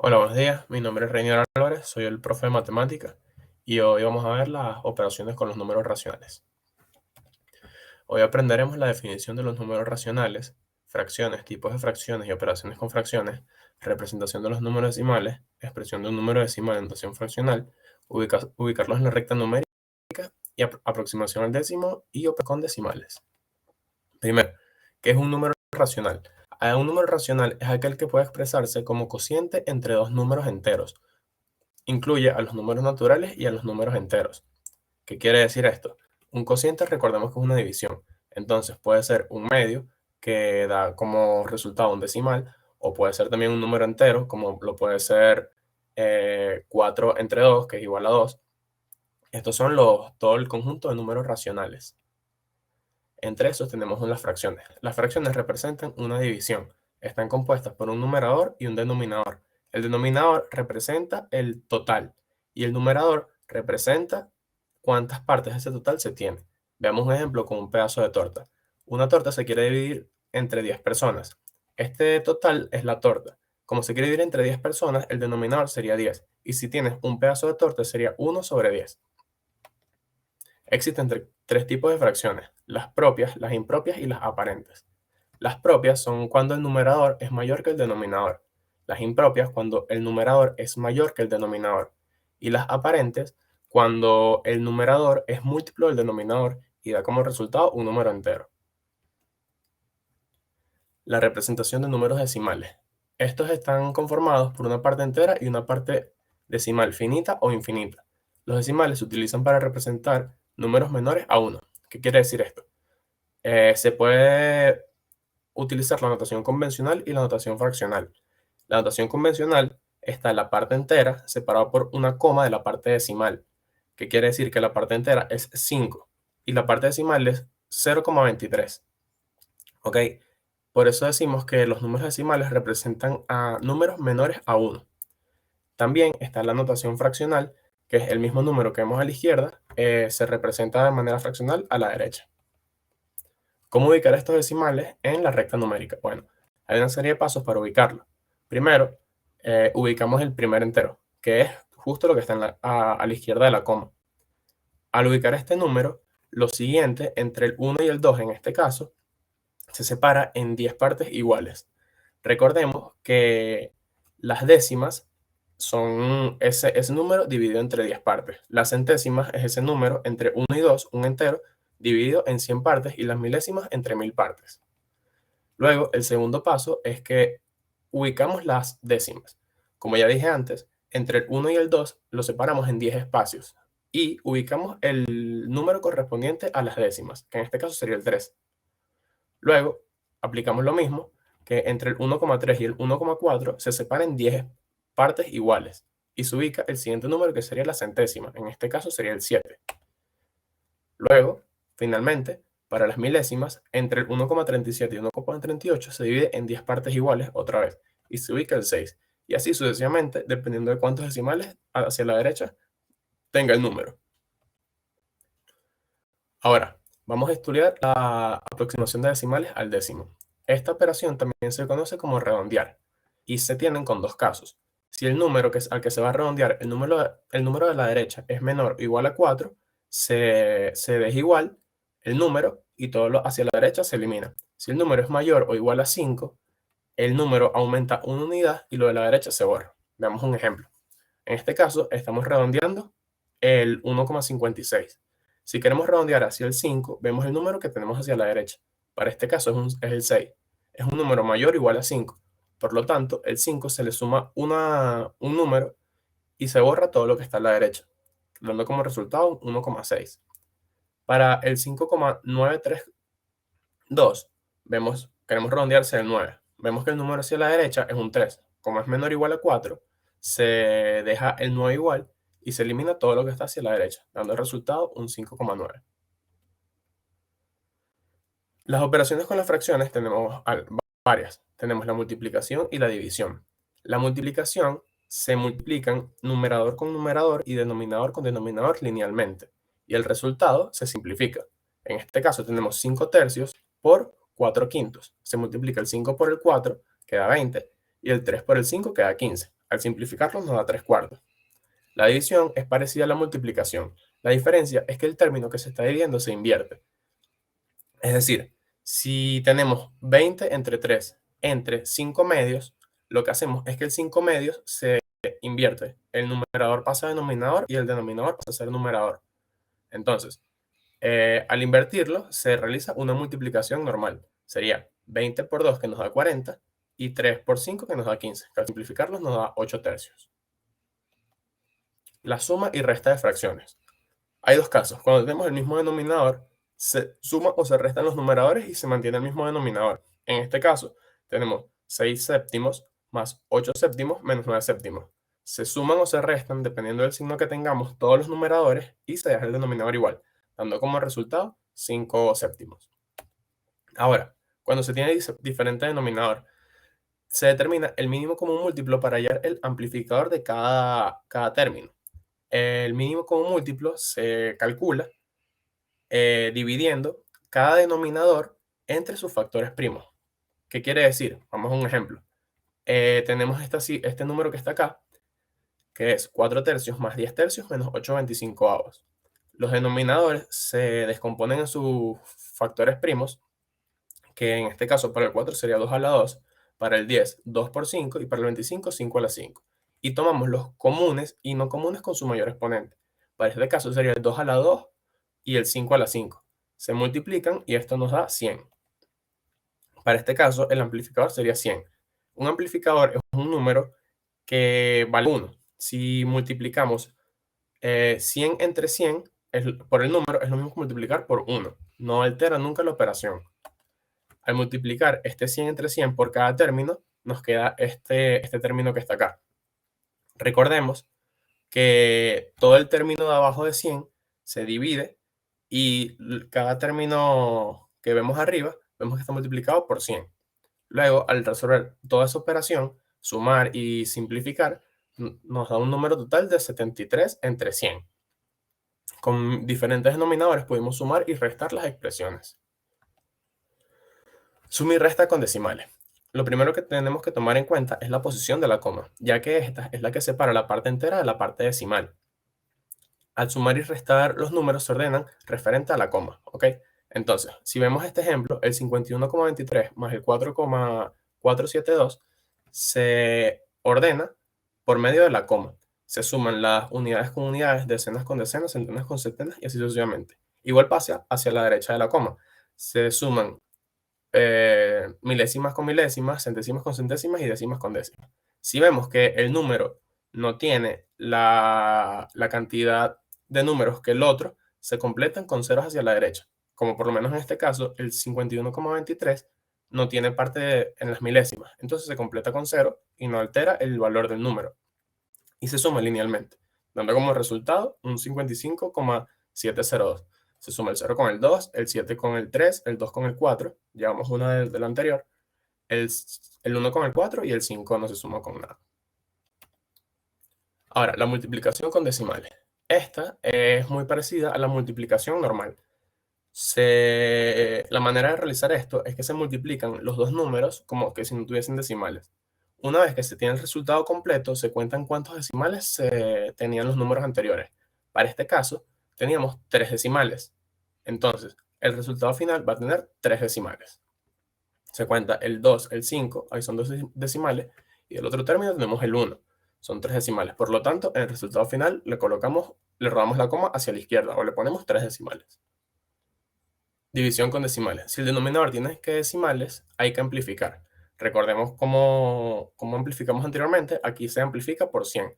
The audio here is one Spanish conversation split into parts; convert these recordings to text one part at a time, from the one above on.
Hola, buenos días. Mi nombre es Reinier Álvarez, soy el profe de matemática y hoy vamos a ver las operaciones con los números racionales. Hoy aprenderemos la definición de los números racionales, fracciones, tipos de fracciones y operaciones con fracciones, representación de los números decimales, expresión de un número decimal en notación fraccional, ubicarlos en la recta numérica y aproximación al décimo y operaciones con decimales. Primero, ¿qué es un número racional? Un número racional es aquel que puede expresarse como cociente entre dos números enteros. Incluye a los números naturales y a los números enteros. ¿Qué quiere decir esto? Un cociente, recordemos que es una división. Entonces puede ser un medio que da como resultado un decimal, o puede ser también un número entero, como lo puede ser 4 entre 2, que es igual a 2. Estos son todo el conjunto de números racionales. Entre esos tenemos las fracciones. Las fracciones representan una división. Están compuestas por un numerador y un denominador. El denominador representa el total y el numerador representa cuántas partes de ese total se tiene. Veamos un ejemplo con un pedazo de torta. Una torta se quiere dividir entre 10 personas. Este total es la torta. Como se quiere dividir entre 10 personas, el denominador sería 10. Y si tienes un pedazo de torta, sería 1 sobre 10. Existen tres tipos de fracciones: las propias, las impropias y las aparentes. Las propias son cuando el numerador es mayor que el denominador. Las impropias cuando el numerador es mayor que el denominador. Y las aparentes cuando el numerador es múltiplo del denominador y da como resultado un número entero. La representación de números decimales. Estos están conformados por una parte entera y una parte decimal finita o infinita. Los decimales se utilizan para representar números menores a 1. ¿Qué quiere decir esto? Se puede utilizar la notación convencional y la notación fraccional. La notación convencional está en la parte entera separada por una coma de la parte decimal, que quiere decir que la parte entera es 5 y la parte decimal es 0,23. ¿Ok? Por eso decimos que los números decimales representan a números menores a 1. También está la notación fraccional, que es el mismo número que vemos a la izquierda, se representa de manera fraccional a la derecha. ¿Cómo ubicar estos decimales en la recta numérica? Bueno, hay una serie de pasos para ubicarlo. Primero, ubicamos el primer entero, que es justo lo que está a la izquierda de la coma. Al ubicar este número, lo siguiente, entre el 1 y el 2 en este caso, se separa en 10 partes iguales. Recordemos que las décimas son ese número dividido entre 10 partes. Las centésimas es ese número entre 1 y 2, un entero, dividido en 100 partes, y las milésimas entre 1000 partes. Luego, el segundo paso es que ubicamos las décimas. Como ya dije antes, entre el 1 y el 2 lo separamos en 10 espacios y ubicamos el número correspondiente a las décimas, que en este caso sería el 3. Luego, aplicamos lo mismo, que entre el 1,3 y el 1,4 se separan 10 partes iguales y se ubica el siguiente número, que sería la centésima. En este caso sería el 7. Luego, finalmente, para las milésimas, entre el 1,37 y 1,38 se divide en 10 partes iguales otra vez y se ubica el 6. Y así sucesivamente, dependiendo de cuántos decimales hacia la derecha tenga el número. Ahora, vamos a estudiar la aproximación de decimales al décimo. Esta operación también se conoce como redondear y se tienen con dos casos. Si el número al que se va a redondear, el número de la derecha es menor o igual a 4, se deja igual el número y todo lo hacia la derecha se elimina. Si el número es mayor o igual a 5, el número aumenta una unidad y lo de la derecha se borra. Veamos un ejemplo. En este caso, estamos redondeando el 1,56. Si queremos redondear hacia el 5, vemos el número que tenemos hacia la derecha. Para este caso es el 6. Es un número mayor o igual a 5. Por lo tanto, el 5 se le suma un número y se borra todo lo que está a la derecha, dando como resultado 1,6. Para el 5,932, queremos redondear hacia el 9. Vemos que el número hacia la derecha es un 3. Como es menor o igual a 4, se deja el 9 igual y se elimina todo lo que está hacia la derecha, dando el resultado un 5,9. Las operaciones con las fracciones tenemos varias. Tenemos la multiplicación y la división. La multiplicación se multiplican numerador con numerador y denominador con denominador linealmente, y el resultado se simplifica. En este caso tenemos 5 tercios por 4 quintos. Se multiplica el 5 por el 4, queda 20, y el 3 por el 5 queda 15. Al simplificarlo nos da 3/4. La división es parecida a la multiplicación. La diferencia es que el término que se está dividiendo se invierte. Es decir, si tenemos 20 entre 3 entre 5 medios, lo que hacemos es que el 5 medios se invierte. El numerador pasa a denominador y el denominador pasa a ser numerador. Entonces, al invertirlo, se realiza una multiplicación normal. Sería 20 por 2, que nos da 40, y 3 por 5, que nos da 15. Que al simplificarlos nos da 8 tercios. La suma y resta de fracciones. Hay dos casos. Cuando tenemos el mismo denominador, se suma o se restan los numeradores y se mantiene el mismo denominador. En este caso, tenemos 6 séptimos más 8 séptimos menos 9 séptimos. Se suman o se restan, dependiendo del signo que tengamos, todos los numeradores y se deja el denominador igual, dando como resultado 5 séptimos. Ahora, cuando se tiene diferente denominador, se determina el mínimo común múltiplo para hallar el amplificador de cada término. El mínimo común múltiplo se calcula dividiendo cada denominador entre sus factores primos. ¿Qué quiere decir? Vamos a un ejemplo. Tenemos este número que está acá, que es 4 tercios más 10 tercios menos 8/25. Los denominadores se descomponen en sus factores primos, que en este caso para el 4 sería 2 a la 2, para el 10, 2 por 5, y para el 25, 5 a la 5. Y tomamos los comunes y no comunes con su mayor exponente. Para este caso sería el 2 a la 2 y el 5 a la 5. Se multiplican y esto nos da 100. Para este caso, el amplificador sería 100. Un amplificador es un número que vale 1. Si multiplicamos 100 entre 100 por el número, es lo mismo que multiplicar por 1. No altera nunca la operación. Al multiplicar este 100 entre 100 por cada término, nos queda este término que está acá. Recordemos que todo el término de abajo de 100 se divide y cada término que vemos arriba, vemos que está multiplicado por 100. Luego, al resolver toda esa operación, sumar y simplificar, nos da un número total de 73 entre 100. Con diferentes denominadores podemos sumar y restar las expresiones. Suma y resta con decimales. Lo primero que tenemos que tomar en cuenta es la posición de la coma, ya que esta es la que separa la parte entera de la parte decimal. Al sumar y restar, los números se ordenan referente a la coma, ¿ok? Entonces, si vemos este ejemplo, el 51,23 más el 4,472 se ordena por medio de la coma. Se suman las unidades con unidades, decenas con decenas, centenas con centenas y así sucesivamente. Igual pasa hacia la derecha de la coma. Se suman milésimas con milésimas, centésimas con centésimas y décimas con décimas. Si vemos que el número no tiene la cantidad de números que el otro, se completan con ceros hacia la derecha. Como por lo menos en este caso, el 51,23 no tiene parte en las milésimas. Entonces se completa con 0 y no altera el valor del número. Y se suma linealmente, dando como resultado un 55,702. Se suma el 0 con el 2, el 7 con el 3, el 2 con el 4. Llevamos una del anterior. El 1 con el 4 y el 5 no se suma con nada. Ahora, la multiplicación con decimales. Esta es muy parecida a la multiplicación normal. La manera de realizar esto es que se multiplican los dos números como que si no tuviesen decimales. Una vez que se tiene el resultado completo, se cuentan cuántos decimales tenían los números anteriores. Para este caso, teníamos 3 decimales. Entonces, el resultado final va a tener 3 decimales. Se cuenta el 2, el 5, ahí son 2 decimales, y el otro término tenemos el 1, son 3 decimales. Por lo tanto, en el resultado final le rodamos la coma hacia la izquierda o le ponemos 3 decimales. División con decimales. Si el denominador tiene que decimales, hay que amplificar. Recordemos cómo amplificamos anteriormente. Aquí se amplifica por 100,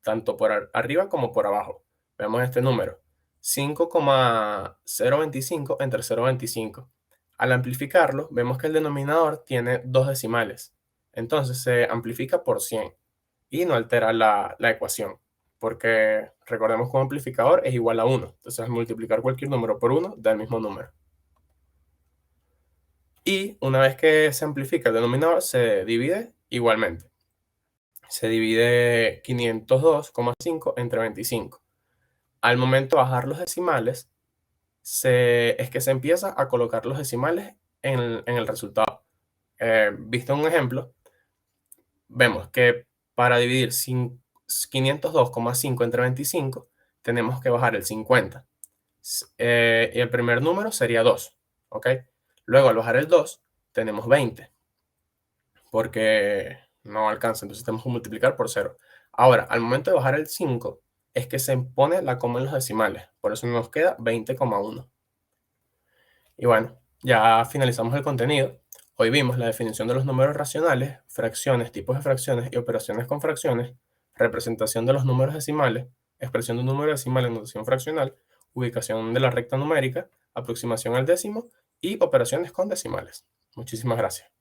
tanto por arriba como por abajo. Vemos este número, 5,025 entre 0,25. Al amplificarlo, vemos que el denominador tiene 2 decimales. Entonces se amplifica por 100 y no altera la ecuación, porque recordemos que un amplificador es igual a 1. Entonces, al multiplicar cualquier número por 1, da el mismo número. Y una vez que se amplifica el denominador, se divide igualmente. Se divide 502,5 entre 25. Al momento de bajar los decimales, es que se empieza a colocar los decimales en el resultado. Visto un ejemplo, vemos que Para dividir 502,5 entre 25, tenemos que bajar el 50. Y el primer número sería 2, ¿ok? Luego, al bajar el 2, tenemos 20, porque no alcanza, entonces tenemos que multiplicar por 0. Ahora, al momento de bajar el 5, es que se pone la coma en los decimales, por eso nos queda 20,1. Y bueno, ya finalizamos el contenido. Hoy vimos la definición de los números racionales, fracciones, tipos de fracciones y operaciones con fracciones, representación de los números decimales, expresión de un número decimal en notación fraccional, ubicación de la recta numérica, aproximación al décimo y operaciones con decimales. Muchísimas gracias.